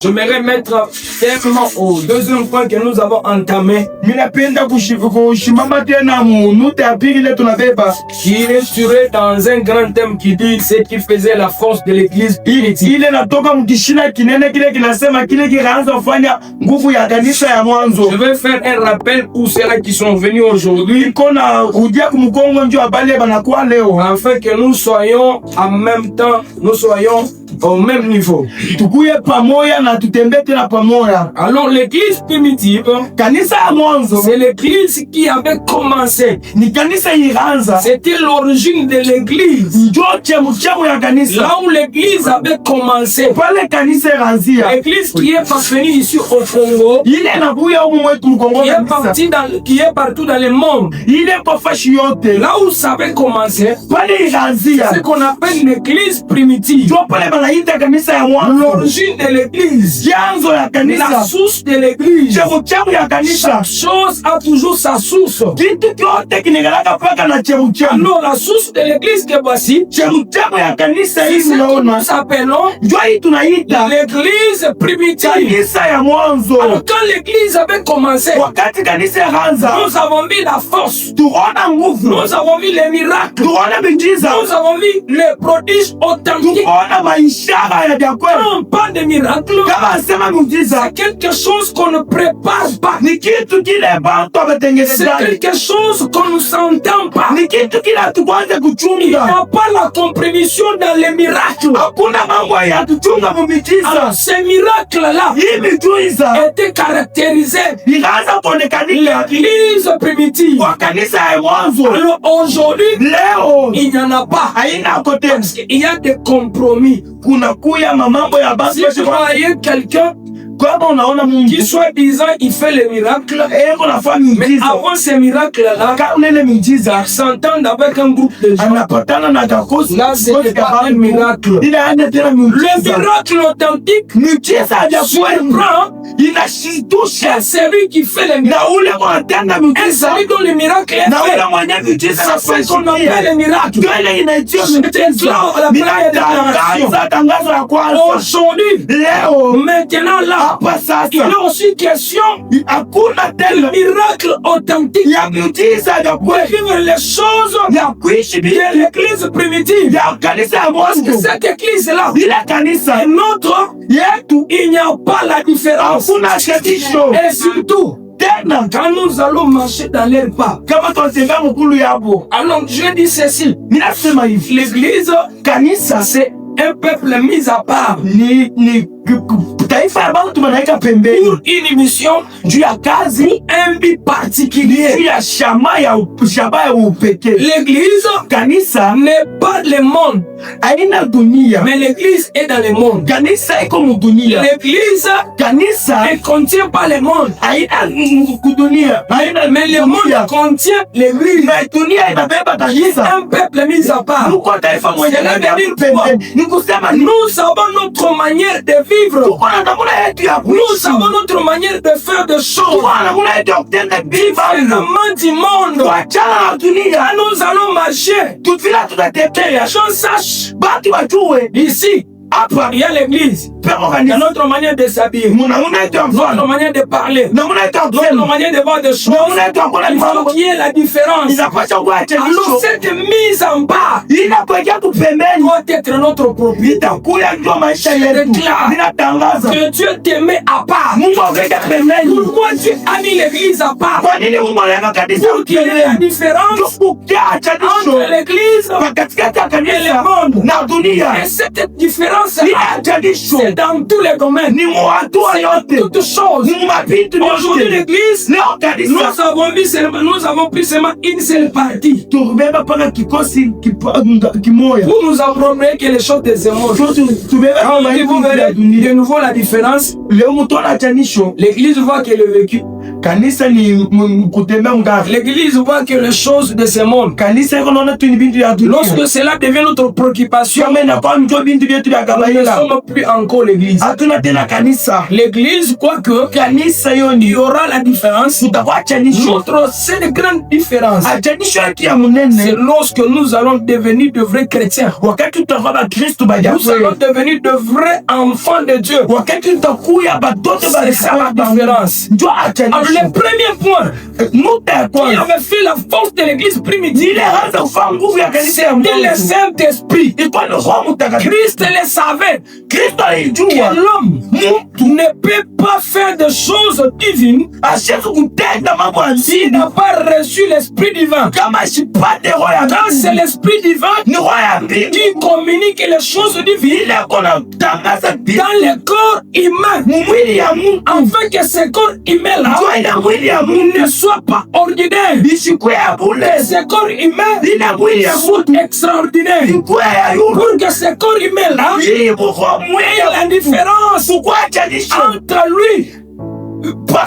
J'aimerais mettre terme au deuxième point que nous avons entamé, qui est tiré dans un grand thème qui dit ce qui faisait la force de l'église. Je vais faire un rappel pour ceux qui sont venus aujourd'hui, afin que nous soyons en même temps, nous soyons au même niveau. Alors l'église primitive, c'est l'église qui avait commencé. C'était l'origine de l'église. Là où l'église avait commencé. L'église qui est parvenue ici au Congo, qui est partout dans le monde. Là où ça avait commencé, c'est ce qu'on appelle l'église primitive. L'origine de l'église, la source de l'église. Chaque chose a toujours sa source. Alors la source de l'église que voici, c'est ce que nous appelons l'église primitive. Alors quand l'église avait commencé, nous avons vu la force, nous avons vu les miracles, nous avons vu les prodiges authentiques. Quand on parle de miracles, c'est quelque chose qu'on ne prépare pas. C'est quelque chose qu'on ne s'entend pas. Il n'y a pas la compréhension dans les miracles. Alors ces miracles-là étaient caractérisés l'église primitive. Alors aujourd'hui, il n'y en a pas. Parce qu'il y a des compromis. Si tu voyais quelqu'un qui soi-disant il fait les miracles, mais avant ces miracles-là, il s'entend avec un groupe de gens. Là, c'est pas un miracle. Le miracle authentique surprend celui qui fait les miracles. Et celui dont le miracle est fait, c'est ce qu'on appelle les miracles. C'est là la première déclaration. Aujourd'hui, maintenant là, il y a aussi question de miracle authentique. Pour vivre les choses de l'église primitive. Parce que cette église-là est notre, il n'y a pas la différence. Et surtout, quand nous allons marcher dans les pas, alors je dis ceci, l'église, c'est un peuple mis à part. Pour une mission, un but particulier. L'église n'est pas le monde, mais l'église est dans le monde. L'église ne contient pas le monde, mais le monde contient l'église. Un peuple mis à part. Nous avons notre manière de vivre. Nous avons notre manière de faire des choses différemment du monde. Quand nous allons marcher, que les gens sachent ici, il y a l'église. Il y a notre manière de s'habiller, notre manière de parler, notre manière de voir des choses. Il faut qu'il y ait la différence. Alors cette mise en bas doit être notre propriété. Je déclare que Dieu te met à part. Pourquoi Dieu a mis l'église à part? Pour qu'il y ait la différence entre l'église et le monde. Et cette différence c'est dans tous les domaines, c'est dans toutes choses. Aujourd'hui l'église, nous avons pris seulement une seule partie pour nous apprendre que les choses des émotions. Vous verrez de nouveau la différence. L'église voit que le vécu Kanisa ni kutembea mgari. L'église voit que les choses de ce monde. Kanisa iko naona tu ni bintu ya dunia. Lorsque cela devient notre préoccupation, kama inakuwa ndio bintu vyetu vya nous ne kawaida. sommes plus encore l'église. Hatuna tena kanisa. L'église, quoique, Kanisa hiyo il y ndio aura la différence. tutakuwa achanisho. Notre seule grande différence, Achanisho yake ya c'est munene. lorsque nous allons devenir de vrais chrétiens. Wakati tutakuwa ba Kristo baja Nous allons kweli. devenir de vrais enfants de Dieu. Wakati tutakuya batoto ba C'est ça la différence. ndio Alors, achanisho. le premier point Nuta ya qui kwanza. avait fait la force de l'église primitive, Ile hasa kufa nguvu ya kanisa ya c'était le Mungu. Saint-Esprit. Ilikuwa ni Roho Mtakatifu. Christ le savait Kristo que alijua l'homme ne peut pas faire de choses divines asiwezi kutenda mambo ya s'il zina n'a pas reçu l'Esprit divin. kama asipate roho ya Car c'est Mungu. l'Esprit divin Ni roho ya mbingu qui communique les choses divines ile kona tangaza dans le corps humain, mwili ya Mungu. afin que ce corps humain-là Ndio ina mwili ya Mungu ne soit pas ordinaire. isikuwe ya bure. Que ce corps humain Ina mwili ya soit Mungu extraordinaire. ikuwe ya yule. Pour que ce corps humain-là Ili mko mwili ait ya la différence kuachanisha entre lui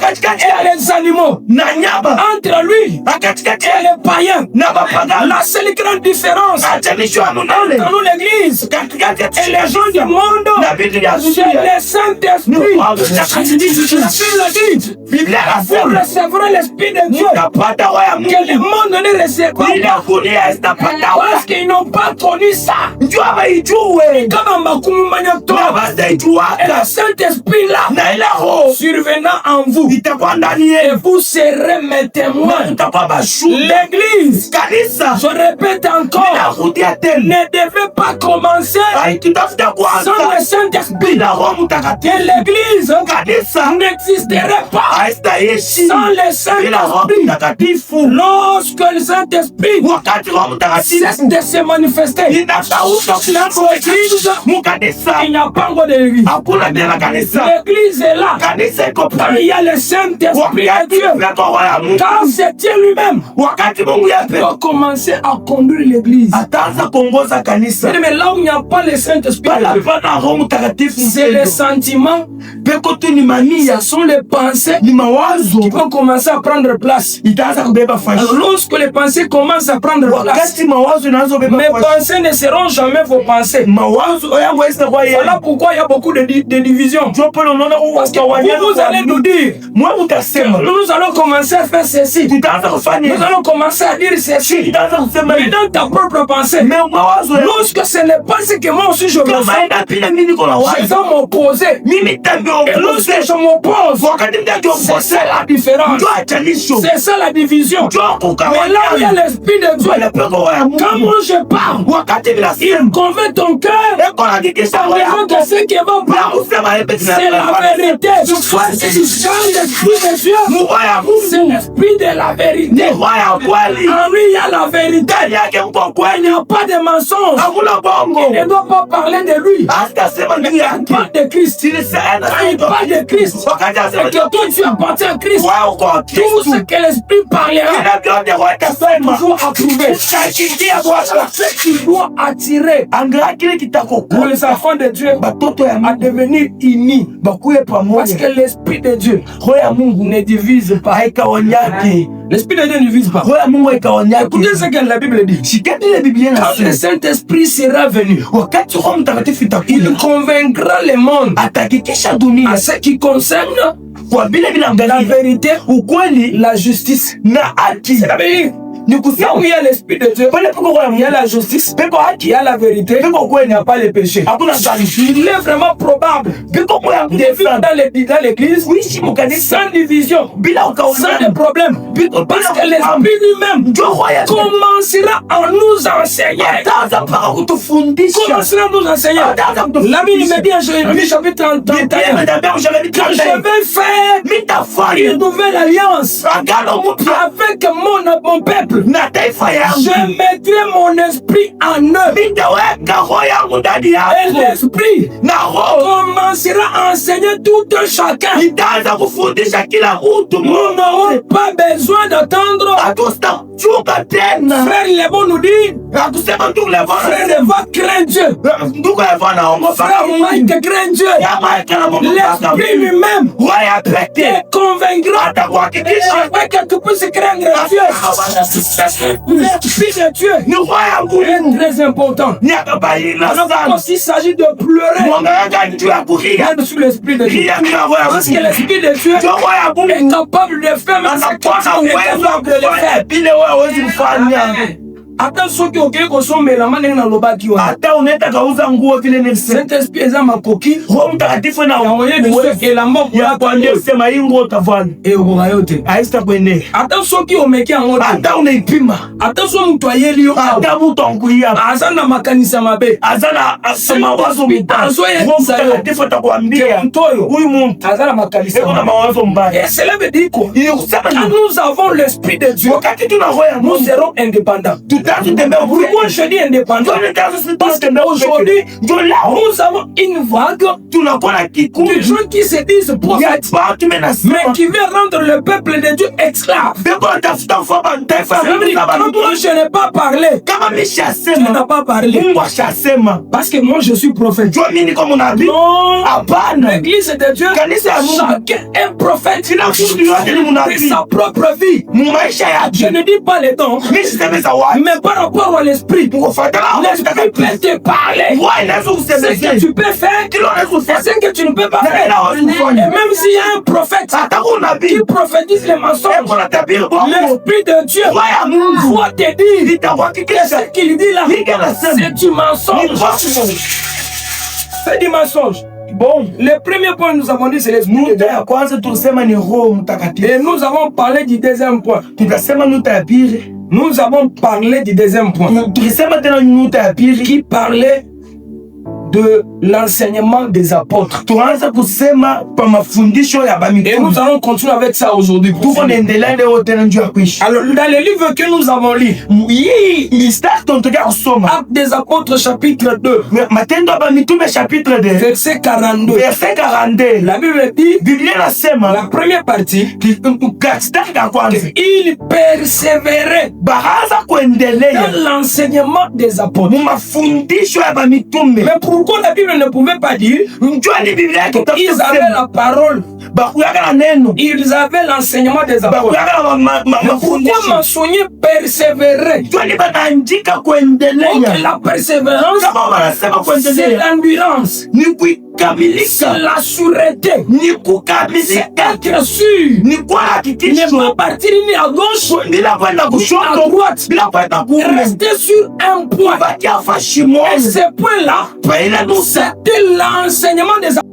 katikati et les animaux, na nyama entre lui katikati et les païens. na mapagano. La seule grande différence Achanisho ya munene entre nous, l'église, katikati ya et les gens du monde, na vitu vya c'est dunia. le Saint-Esprit. La Bible dit, Biblia vous inasema recevrez l'Esprit de Dieu utapata roho ya Mungu que le monde ne recevra bila pas kulia zitapata parce qu'ils n'ont pas connu ça. ndio hawaijue Kama makumu manyato, na bazaijua et le Saint-Esprit là, na ile roho survenant en vous, itakuwa ndani et yenu vous serez mes témoins. na utakuwa bashuhuda. L'église, Kanisa je répète encore, inarudia tena ne devait pas commencer haitutafuta sans kuanza le Saint-Esprit. bila Roho Mtakatifu. Et l'église Kanisa n'existerait pas haitaishi sans le bila Roho Saint-Esprit. Mtakatifu. Lorsque le Saint-Esprit Wakati Roho Mtakatifu cesse de se manifester inatauka dans l'église, mukanisa, il n'y a pas encore d'église. hakuna tena kanisa. L'église est là. Kanisa iko Quand pale il y a le Saint-Esprit de wakati Dieu, kuna roho ya Mungu, car c'est Dieu lui-même wakati Mungu qui yape va commencer à conduire l'église. ataanza kuongoza kanisa. Mais là où il n'y a pas le Saint-Esprit, Pala pana Roho Mtakatifu c'est les sentiments, peko tu ni mania, ce sont les pensées ni mawazo qui vont commencer à prendre place. itaanza kubeba fashi. Alors, lorsque les pensées commencent à prendre place, Wakati mawazo inaanza kubeba mes fashi, pensées ne seront jamais vos pensées. mawazo yangu haitakuwa yeye. Voilà pourquoi il y a beaucoup de divisions. Ndio pale unaona Parce que vous allez nous dire, mwe utasema nous allons commencer à faire ceci. tutaanza kufanya Nous allons commencer à dire ceci. itaanza kusema Mais dans ta propre pensée, mais mawazo yangu lorsque ce n'est pas ce que moi aussi je veux kama faire, ina pila mimi niko na je wazo vais m'opposer. mimi tambio Et lorsque je m'oppose, wakati mtajua c'est ça la différence. ndio achanisho C'est ça la division. ndio Mais là où il y a kukawa l'Esprit de Dieu, wale peko ya quand Mungu moi je parle, wakati bila il simu convainc ton cœur eko na kikisha en disant que ce qui va na pas, kusema yeye c'est la vérité. Quand l'Esprit de Dieu, Mungu ya c'est Mungu l'Esprit de la vérité. Mungu ya kweli En lui, il y a la vérité. ndani yake mko Il n'y kweli a pas de mensonge. hakuna bongo Il ne doit pas parler de lui. hata sema Mais juu il yake parle de Christ. sisi sana Quand il parle de Christ, wakati et asema que toi tu appartiens à Christ, wao kwa tout Kristo ce que l'Esprit parlera, kila vyote watasema toujours approuver. utashindia Bwana Ce qui doit attirer angaa kile pour kitakokuwa les enfants de Dieu batoto ya à Mungu devenir unis. bakuye Parce que pamoja. l'Esprit de Dieu Roho ya Mungu ne divise pas. haikawanyake, L'Esprit de Dieu ne divise pas. roho ya Mungu haikawanyake. Écoutez ce que la Bible dit. Shikeni ile Biblia Quand le inasema Saint-Esprit sera venu, wakati Roho Mtakatifu il itakuja convaincra le monde atahakikisha dunia à ce qui concerne kwa vile la vinaangalia vérité, ukweli la justice. na haki. Ça veut dire, Ni là kusema où il y a l'Esprit de Dieu, pale peko roho ya il y a Mungu, la justice, peko il haki, y a la vérité, peko il n'y a pas le péché. hakuna dhambi. Il est vraiment probable Peko moyo ya de vivre dans l'église kuishi mkanisa sans division, bila sans ukaona de problème. Parce que l'Esprit lui-même ndio roho ya commencera à nous enseigner. ataanza mpaka kutufundisha. Commencera à nous enseigner. La Bible me dit en Jérémie chapitre 31 que je vais faire une nouvelle alliance avec mon peuple. Je mettrai mon esprit en eux. Et l'esprit commencera à enseigner tout un chacun. Nous n'aurons pas besoin d'attendre. Frère Lévon nous dit, frère Eva craint Dieu. Frère Mike craint Dieu. L'esprit lui-même est convaincra afin que tu puisses craindre Dieu. L'Esprit de Dieu est très important. Alors quand il s'agit de pleurer, même sur l'Esprit de Dieu. Parce que l'Esprit de Dieu est capable de faire, mais c'est toi qui es capable de le faire. Ata soki oke kosomela manenge na lobaki wa ata oneta kauza nguo vile ni Saint-Esprit eza makoki Roho Mtakatifu na oye biso elamba ya kwande sema ingo utavana ego yote aista kwende ata soki omeki ango ata unaipima ata so mtu ayeli yo ata mtu ankuya azana makanisa mabe azana asema wazo mbaya Roho Mtakatifu atakwambia mtoyo huyu mtu azana makanisa ego na mawazo mbaya cela veut dire quoi nous avons l'Esprit de Dieu wakati tuna roho ya nous serons indépendants. Pourquoi je dis indépendant? Parce qu'aujourd'hui, nous avons une vague de gens qui se disent prophètes, mais qui veulent rendre le peuple de Dieu esclave. Quand moi je n'ai pas parlé, tu n'as pas parlé. Parce que moi je suis prophète. Non, l'église de Dieu, chacun est un prophète de sa propre vie. Je ne dis pas les dons, mais par rapport à l'esprit, l'esprit peut te parler. C'est ce que tu peux faire, c'est ce que tu ne peux pas faire. Et même s'il y a un prophète qui prophétise les mensonges, l'Esprit de Dieu va te dire que ce qu'il dit là, c'est du mensonge. C'est du mensonge. Bon, le premier point nous avons dit c'est l'Esprit de Dieu. Et nous avons parlé du deuxième point. Nous avons parlé du deuxième point qui parlait de l'enseignement des apôtres. Et nous allons continuer avec ça aujourd'hui. Alors, dans les livres que nous avons lus, Actes des apôtres chapitre 2, verset 42. La Bible dit, la première partie, il persévérait dans l'enseignement des apôtres. Mais pourquoi la Bible ne pouvait pas dire qu'ils avaient la parole, ils avaient l'enseignement des apôtres? Mais pourquoi mentionner persévérer? Donc la persévérance, c'est l'endurance, c'est la sûreté, c'est être sûr, ne pas partir ni à gauche ni à droite, rester sur un point. Et ce point-là, c'était l'enseignement des apôtres.